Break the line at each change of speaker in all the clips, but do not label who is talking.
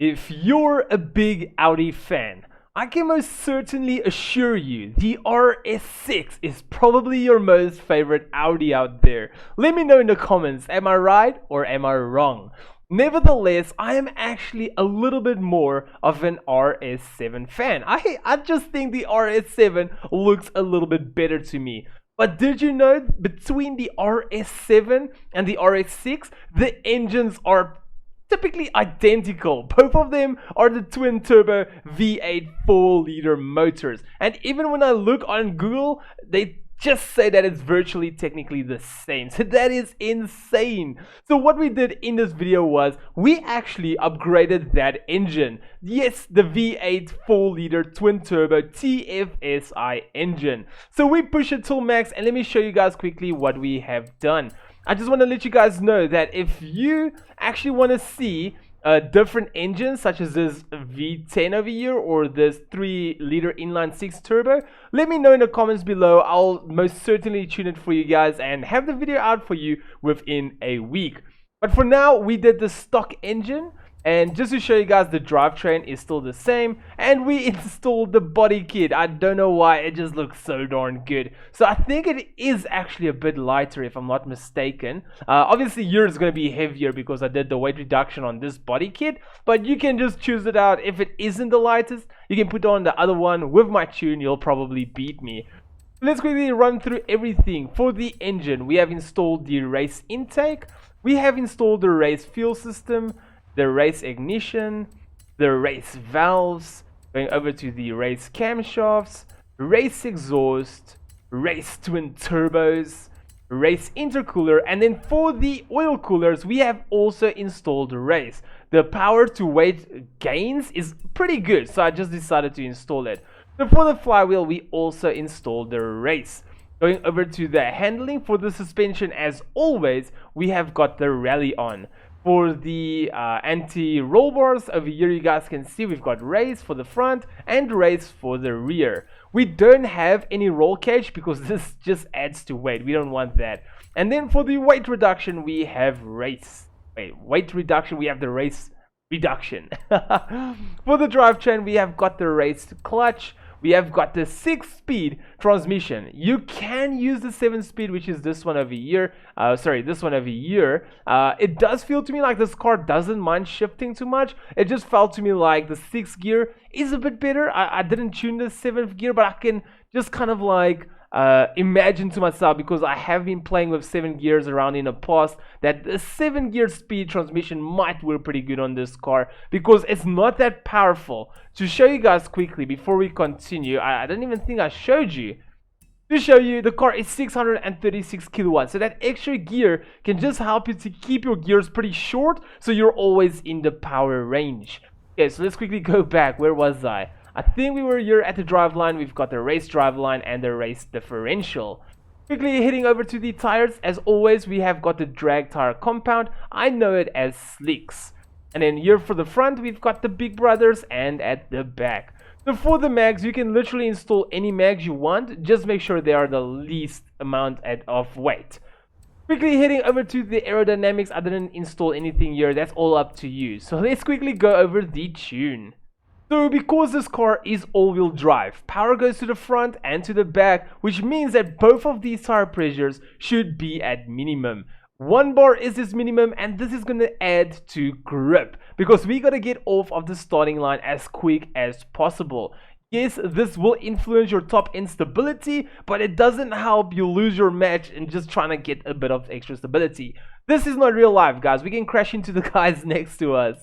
If you're a big Audi fan, I can most certainly assure you the RS6 is probably your most favorite Audi out there. Let me know in the comments, am I right or am I wrong? Nevertheless, I am actually a little bit more of an RS7 fan. I just think the RS7 looks a little bit better to me. But did you know between the RS7 and the RS6, the engines are typically identical. Both of them are the twin turbo V8 4-liter motors. And even when I look on Google, they just say that it's virtually technically the same. So that is insane. So what we did in this video was we actually upgraded that engine. Yes, the V8 4-liter twin turbo TFSI engine. So we push it till max, and let me show you guys quickly what we have done. I just want to let you guys know that if you actually want to see different engines such as this V10 over here or this 3-liter inline 6 turbo, let me know in the comments below. I'll most certainly tune it for you guys and have the video out for you within a week. But for now, we did the stock engine. And just to show you guys, the drivetrain is still the same, and we installed the body kit. I don't know why, it just looks so darn good. So I think it is actually a bit lighter if I'm not mistaken. Obviously yours is going to be heavier because I did the weight reduction on this body kit, but you can just choose it out. If it isn't the lightest, you can put on the other one. With my tune, you'll probably beat me. Let's quickly run through everything. For the engine, we have installed the race intake, we have installed the race fuel system, the race ignition, the race valves, going over to the race camshafts, race exhaust, race twin turbos, race intercooler, and then for the oil coolers we have also installed race. The power to weight gains is pretty good, so I just decided to install it. So for the flywheel we also installed the race. Going over to the handling, for the suspension as always we have got the rally on. For the anti-roll bars over here, you guys can see we've got race for the front and race for the rear. We don't have any roll cage because this just adds to weight. We don't want that. And then for the weight reduction, we have weight reduction, we have the race reduction. For the drivetrain, we have got the race clutch. We have got the 6-speed transmission. You can use the 7-speed, which is this one over here. This one over here. It does feel to me like this car doesn't mind shifting too much. It just felt to me like the 6th gear is a bit better. I didn't tune the 7th gear, but I can just kind of like imagine to myself, because I have been playing with 7 gears around in the past, that the 7-gear speed transmission might work pretty good on this car because it's not that powerful. To show you guys quickly before we continue, I don't even think I showed you. To show you, the car is 636 kilowatts, so that extra gear can just help you to keep your gears pretty short so you're always in the power range. Okay, so let's quickly go back. Where was I? I think we were here at the driveline. We've got the race driveline and the race differential. Quickly heading over to the tires. As always, we have got the drag tire compound. I know it as Slicks. And then here for the front, we've got the big brothers, and at the back. So for the mags, you can literally install any mags you want. Just make sure they are the least amount of weight. Quickly heading over to the aerodynamics. I didn't install anything here. That's all up to you. So let's quickly go over the tune. So because this car is all-wheel drive, power goes to the front and to the back, which means that both of these tire pressures should be at minimum. 1 bar is this minimum, and this is going to add to grip because we got to get off of the starting line as quick as possible. Yes, this will influence your top end stability, but it doesn't help you lose your match in just trying to get a bit of extra stability. This is not real life, guys. We can crash into the guys next to us.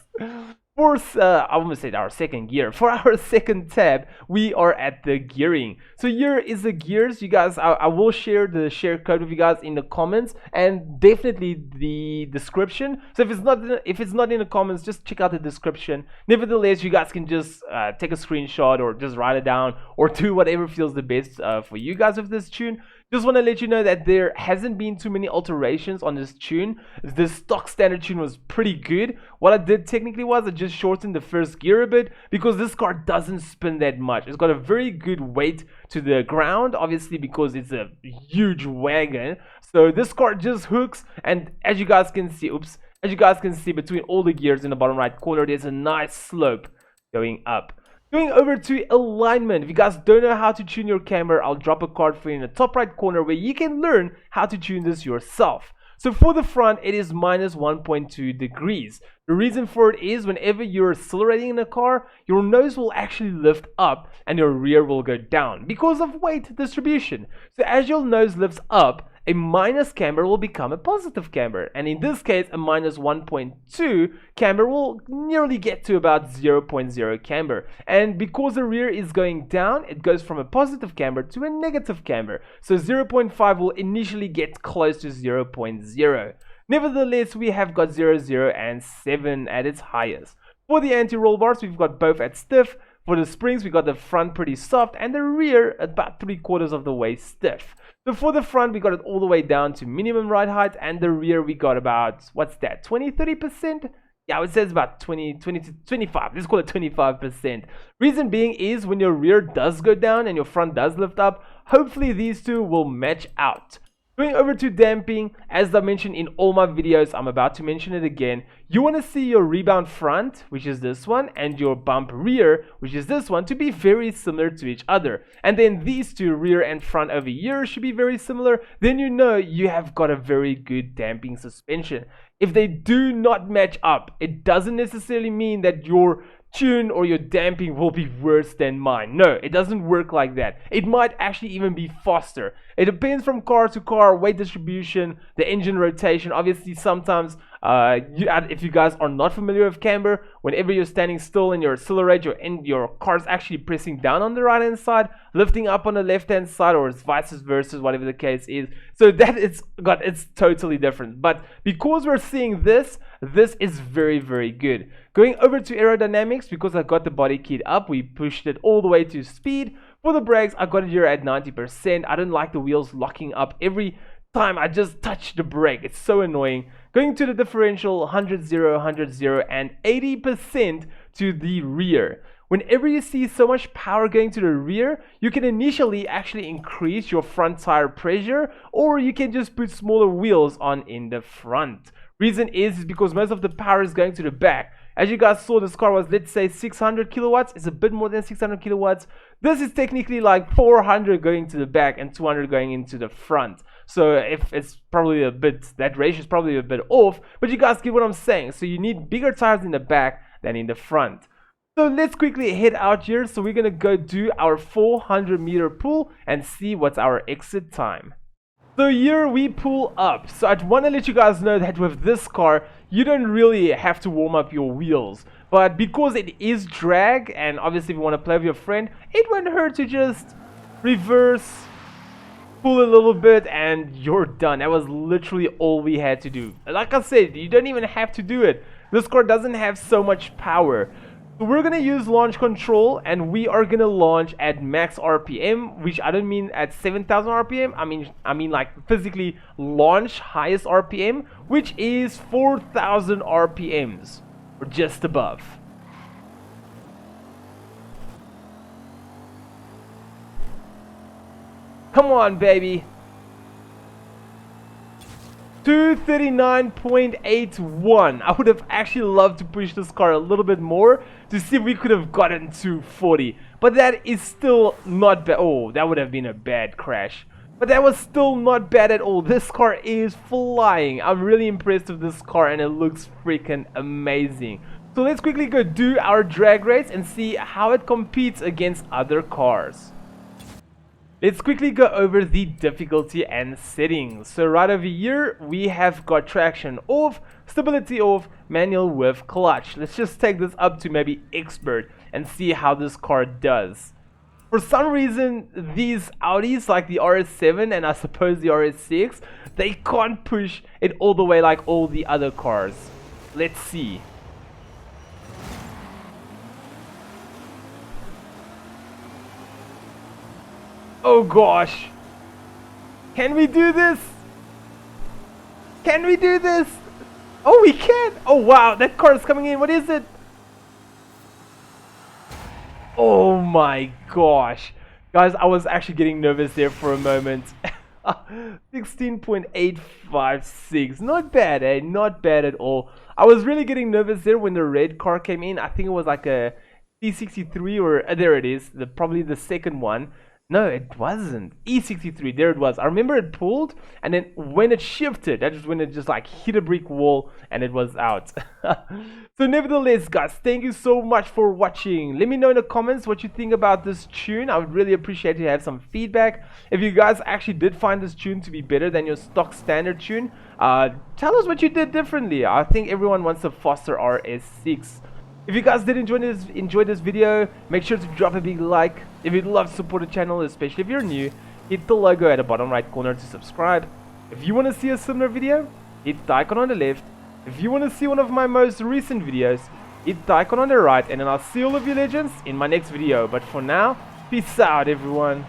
For I almost said our second gear. For our second tab, we are at the gearing. So here is the gears. You guys, I will share the share code with you guys in the comments and definitely the description. So if it's not in the comments, just check out the description. Nevertheless, you guys can just take a screenshot or just write it down or do whatever feels the best for you guys with this tune. Just want to let you know that there hasn't been too many alterations on this tune. The stock standard tune was pretty good. What I did technically was I just shortened the first gear a bit because this car doesn't spin that much. It's got a very good weight to the ground, obviously because it's a huge wagon. So this car just hooks, and as you guys can see, oops, As you guys can see, between all the gears in the bottom right corner, there's a nice slope going up. Going over to alignment. If you guys don't know how to tune your camber, I'll drop a card for you in the top right corner where you can learn how to tune this yourself. So for the front, it is minus 1.2 degrees. The reason for it is whenever you're accelerating in a car, your nose will actually lift up and your rear will go down because of weight distribution. So as your nose lifts up, a minus camber will become a positive camber, and in this case a minus 1.2 camber will nearly get to about 0.0 camber, and because the rear is going down, it goes from a positive camber to a negative camber, so 0.5 will initially get close to 0.0. Nevertheless, we have got 0, 0 and 7 at its highest. For the anti-roll bars, we've got both at stiff. For the springs, we got the front pretty soft and the rear about 3/4 of the way stiff. So for the front, we got it all the way down to minimum ride height, and the rear we got about, what's that, 20-30%? Yeah, I would say it's about 20 to 25. Let's call it 25%. Reason being is when your rear does go down and your front does lift up, hopefully these two will match out. Going over to damping, as I mentioned in all my videos, I'm about to mention it again. You want to see your rebound front, which is this one, and your bump rear, which is this one, to be very similar to each other. And then these two, rear and front over here, should be very similar. Then you know you have got a very good damping suspension. If they do not match up, it doesn't necessarily mean that your tune or your damping will be worse than mine. No, it doesn't work like that. It might actually even be faster. It depends from car to car, weight distribution, the engine rotation. Obviously, sometimes if you guys are not familiar with camber, whenever you're standing still and you accelerate, your car's actually pressing down on the right hand side, lifting up on the left hand side, or vice versa, whatever the case is. So that it's totally different. But because we're seeing this is very, very good. Going over to aerodynamics, because I got the body kit up, we pushed it all the way to speed. For the brakes, I got it here at 90%. I don't like the wheels locking up every time I just touch the brake. It's so annoying. Going to the differential, 100, 0, 100, 0, and 80% to the rear. Whenever you see so much power going to the rear, you can initially actually increase your front tire pressure, or you can just put smaller wheels on in the front. Reason is because most of the power is going to the back. As you guys saw, this car was, let's say, 600 kilowatts. It's a bit more than 600 kilowatts. This is technically like 400 going to the back and 200 going into the front. So if it's probably a bit, that ratio is probably a bit off, but you guys get what I'm saying. So you need bigger tires in the back than in the front. So let's quickly head out here. So we're gonna go do our 400-meter pull and see what's our exit time. So here we pull up. So I want to let you guys know that with this car, you don't really have to warm up your wheels. But because it is drag, and obviously if you want to play with your friend, it won't hurt to just reverse, pull a little bit, and you're done. That was literally all we had to do. Like I said, you don't even have to do it. This car doesn't have so much power. So we're gonna use launch control, and we are gonna launch at max RPM, which I don't mean at 7,000 RPM. I mean like physically launch highest RPM, which is 4,000 RPMs or just above. Come on, baby. 239.81. I would have actually loved to push this car a little bit more to see if we could have gotten to 40, but that is still not bad. Oh, that would have been a bad crash, but that was still not bad at all. This car is flying. I'm really impressed with this car, and it looks freaking amazing. So let's quickly go do our drag race and see how it competes against other cars. Let's quickly go over the difficulty and settings. So right over here, we have got traction off, stability off, manual with clutch. Let's just take this up to maybe expert and see how this car does. For some reason, these Audis like the RS7 and I suppose the RS6, they can't push it all the way like all the other cars. Let's see. Oh gosh, can we do this? Can we do this? Oh, we can. Oh wow, that car is coming in. What is it? Oh my gosh, guys, I was actually getting nervous there for a moment. 16.856. Not bad, eh? Not bad at all. I was really getting nervous there when the red car came in. I think it was like a C63 or there it is. Probably the second one. No, it wasn't. E63, there it was. I remember it pulled, and then when it shifted, that is when it just like hit a brick wall and it was out. So nevertheless, guys, thank you so much for watching. Let me know in the comments what you think about this tune. I would really appreciate to have some feedback. If you guys actually did find this tune to be better than your stock standard tune, tell us what you did differently. I think everyone wants a Forza RS6. If you guys did enjoy this video, make sure to drop a big like. If you'd love to support the channel, especially if you're new, hit the logo at the bottom right corner to subscribe. If you want to see a similar video, hit the icon on the left. If you want to see one of my most recent videos, hit the icon on the right, and then I'll see all of you legends in my next video. But for now, peace out everyone.